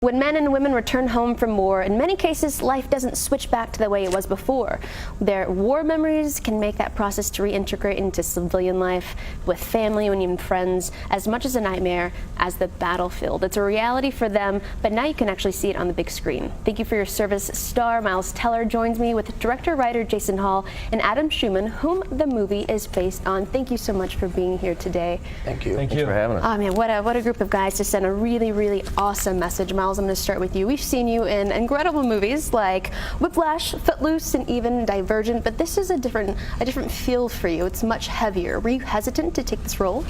When men and women return home from war, in many cases, life doesn't switch back to the way it was before. Their war memories can make that process to reintegrate into civilian life with family and even friends as much as a nightmare as the battlefield. It's a reality for them, but now you can actually see it on the big screen. Thank you for your service. Star Miles Teller joins me with director-writer Jason Hall and Adam Schumann, whom the movie is based on. Thank you so much for being here today. Thank you. Thanks for having us. Oh man, what a group of guys to send a really, really awesome message. Miles, I'm going to start with you. We've seen you in incredible movies like Whiplash, Footloose, and even Divergent, but this is a different feel for you. It's much heavier. Were you hesitant to take this role?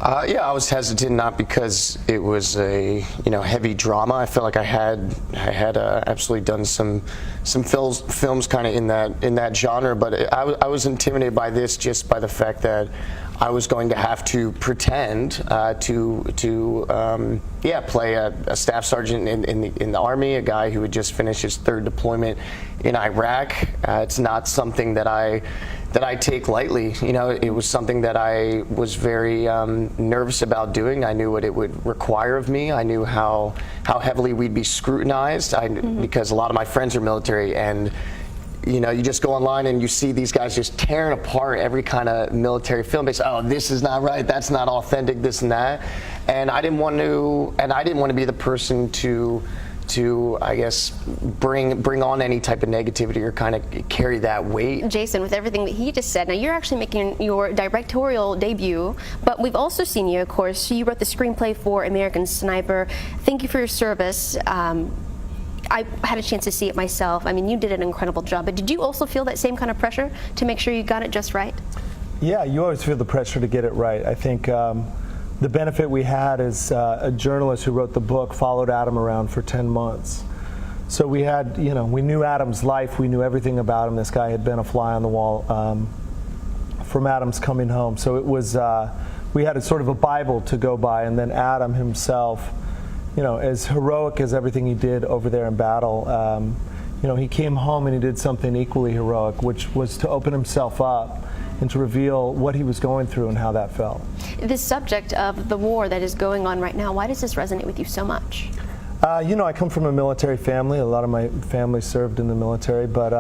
Yeah, I was hesitant, not because it was a heavy drama. I felt like I had absolutely done some films kind of in that genre, but I was intimidated by this just by the fact that I was going to have to pretend to play a staff sergeant in the Army, a guy who had just finished his third deployment in Iraq. It's not something that I take lightly. It was something that I was very nervous about doing. I knew what it would require of me. I knew how heavily we'd be scrutinized. Because a lot of my friends are military, and you just go online and you see these guys just tearing apart every kind of military film. They say, "Oh, this is not right. That's not authentic. This and that." And I didn't want to be the person to I guess bring on any type of negativity or kind of carry that weight. Jason, with everything that he just said, now you're actually making your directorial debut, but we've also seen you, of course, you wrote the screenplay for American Sniper. Thank you for your service. I had a chance to see it myself. I mean, you did an incredible job, but did you also feel that same kind of pressure to make sure you got it just right? Yeah, you always feel the pressure to get it right. I think the benefit we had is a journalist who wrote the book followed Adam around for 10 months. So we had, we knew Adam's life, we knew everything about him. This guy had been a fly on the wall from Adam's coming home. So it was, we had a sort of a Bible to go by, and then Adam himself, as heroic as everything he did over there in battle, he came home and he did something equally heroic, which was to open himself up and to reveal what he was going through and how that felt. This subject of the war that is going on right now, why does this resonate with you so much? I come from a military family. A lot of my family served in the military, but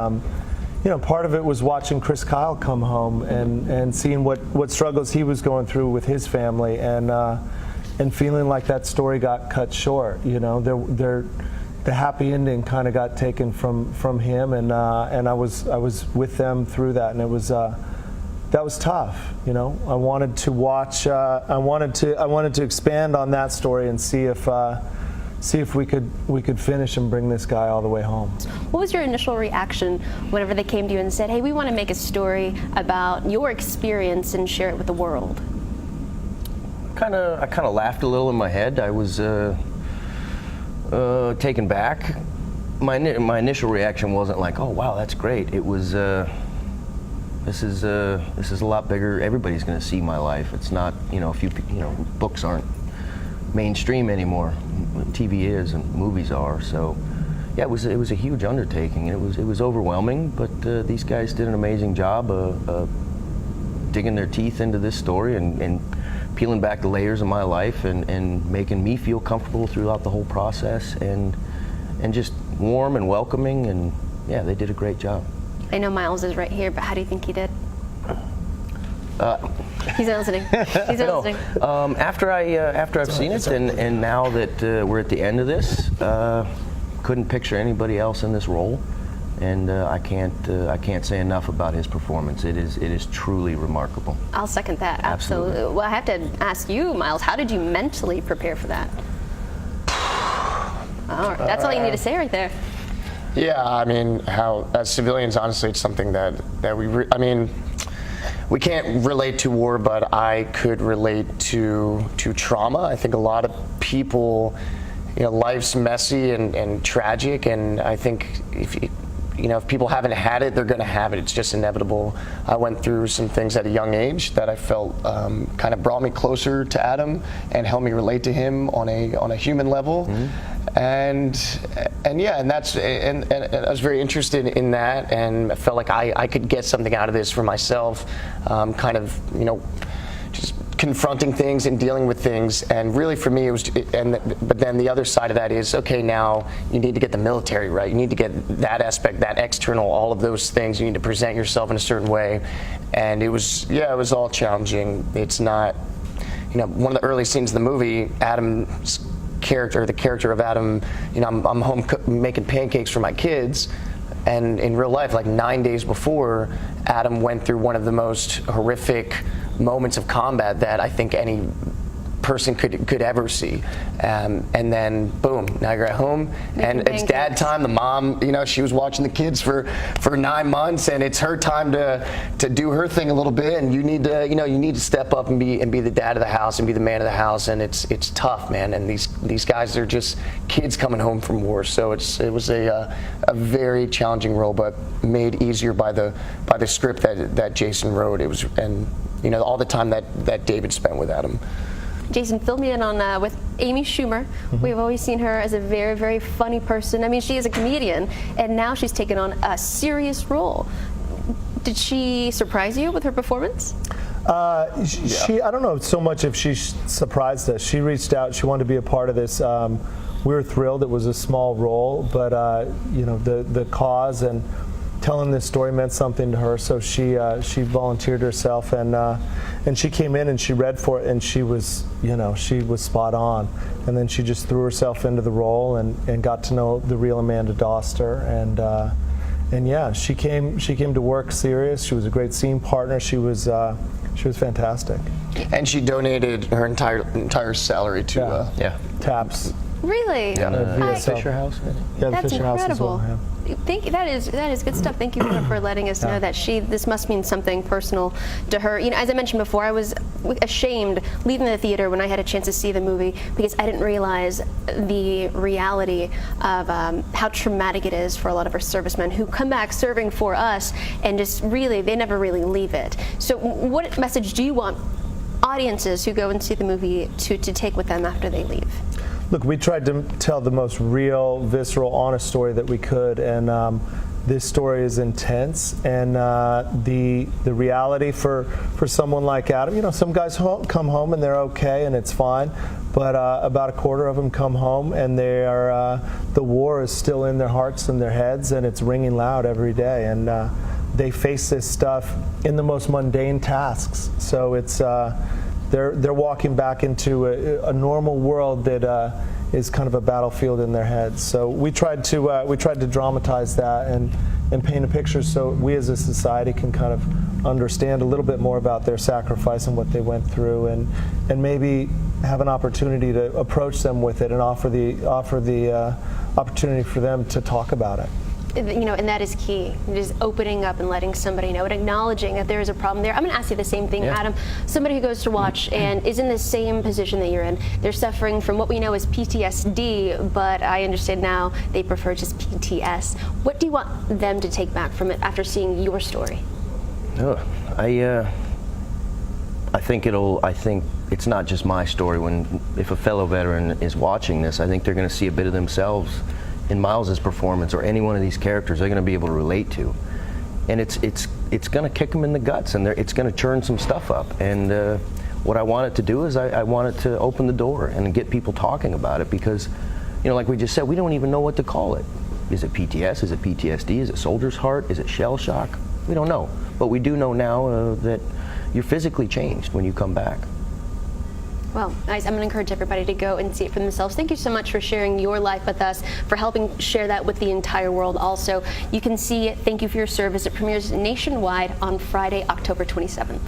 part of it was watching Chris Kyle come home and seeing what struggles he was going through with his family, and feeling like that story got cut short. The happy ending kind of got taken from him, and I was with them through that, and it was that was tough. I wanted to watch. I wanted to expand on that story and see if we could finish and bring this guy all the way home. What was your initial reaction whenever they came to you and said, "Hey, we want to make a story about your experience and share it with the world"? I kind of laughed a little in my head. I was taken back. My initial reaction wasn't like, "Oh wow, that's great." It was, this is a lot bigger. Everybody's going to see my life. It's not, books aren't mainstream anymore. TV is and movies are. So, yeah, it was a huge undertaking. It was overwhelming, but these guys did an amazing job digging their teeth into this story and peeling back the layers of my life and making me feel comfortable throughout the whole process and just warm and welcoming, and yeah, they did a great job. I know Miles is right here, but how do you think he did? He's not listening. He's not listening. After I've seen it, and now that we're at the end of this, couldn't picture anybody else in this role, and I can't say enough about his performance. It is truly remarkable. I'll second that. Absolutely. Well, I have to ask you, Miles, how did you mentally prepare for that? All right. That's all you need to say right there. Yeah, I mean, how as civilians, honestly, it's something that we can't relate to war, but I could relate to trauma. I think a lot of people, life's messy and tragic, and I think if people haven't had it, they're going to have it. It's just inevitable. I went through some things at a young age that I felt kind of brought me closer to Adam and helped me relate to him on a human level. Mm-hmm. And I was very interested in that, and I felt like I could get something out of this for myself. Just confronting things and dealing with things, and really for me it was, but then the other side of that is, okay, now you need to get the military right, you need to get that aspect, that external, all of those things, you need to present yourself in a certain way, and it was all challenging. It's not, one of the early scenes of the movie, Adam's character, the character of Adam, I'm home making pancakes for my kids, and in real life, like 9 days before, Adam went through one of the most horrific moments of combat that I think any person could ever see, and then boom, now you're at home and it's dad time. The mom, she was watching the kids for 9 months, and it's her time to do her thing a little bit, and you need to step up and be the dad of the house and be the man of the house, and it's tough, man. And these guys are just kids coming home from war, so it was a very challenging role, but made easier by the script that Jason wrote. It was, and all the time that David spent with Adam. Jason, fill me in on with Amy Schumer. We've always seen her as a very, very funny person. I mean, she is a comedian, and now she's taken on a serious role. Did she surprise you with her performance? She I don't know so much if she surprised us. She reached out. She wanted to be a part of this. We were thrilled. It was a small role, but the cause and telling this story meant something to her, so she volunteered herself, and she came in and she read for it, and she was spot on, and then she just threw herself into the role and got to know the real Amanda Doster, and yeah, she came to work serious. She was a great scene partner. She was fantastic, and she donated her entire salary to TAPS. Really? Yeah, Fisher House. Yeah, that's Fisher incredible. House as well, yeah. That is good stuff. Thank you for letting us know that this must mean something personal to her. As I mentioned before, I was ashamed leaving the theater when I had a chance to see the movie, because I didn't realize the reality of how traumatic it is for a lot of our servicemen who come back serving for us, and just really, they never really leave it. So what message do you want audiences who go and see the movie to take with them after they leave? Look, we tried to tell the most real, visceral, honest story that we could, and this story is intense. And the reality for someone like Adam, some guys come home and they're okay and it's fine, but about a quarter of them come home and they are the war is still in their hearts and their heads, and it's ringing loud every day. And they face this stuff in the most mundane tasks. So it's they're walking back into a normal world that is kind of a battlefield in their heads. So we tried to dramatize that and paint a picture so we as a society can kind of understand a little bit more about their sacrifice and what they went through, and maybe have an opportunity to approach them with it and offer the opportunity for them to talk about it. And that is key. Just opening up and letting somebody know and acknowledging that there is a problem there. I'm going to ask you the same thing, Adam. Somebody who goes to watch and is in the same position that you're in, they're suffering from what we know as PTSD, but I understand now they prefer just PTS. What do you want them to take back from it after seeing your story? I think it's not just my story. If a fellow veteran is watching this, I think they're going to see a bit of themselves in Miles's performance, or any one of these characters they're going to be able to relate to, and it's going to kick them in the guts, and it's going to churn some stuff up. And what I want it to do is I want it to open the door and get people talking about it, because like we just said, we don't even know what to call it. Is it PTS? Is it PTSD? Is it soldier's heart? Is it shell shock? We don't know, but we do know now that you're physically changed when you come back. Well, nice. I'm going to encourage everybody to go and see it for themselves. Thank you so much for sharing your life with us, for helping share that with the entire world also. You can see it. Thank you for your service. It premieres nationwide on Friday, October 27th.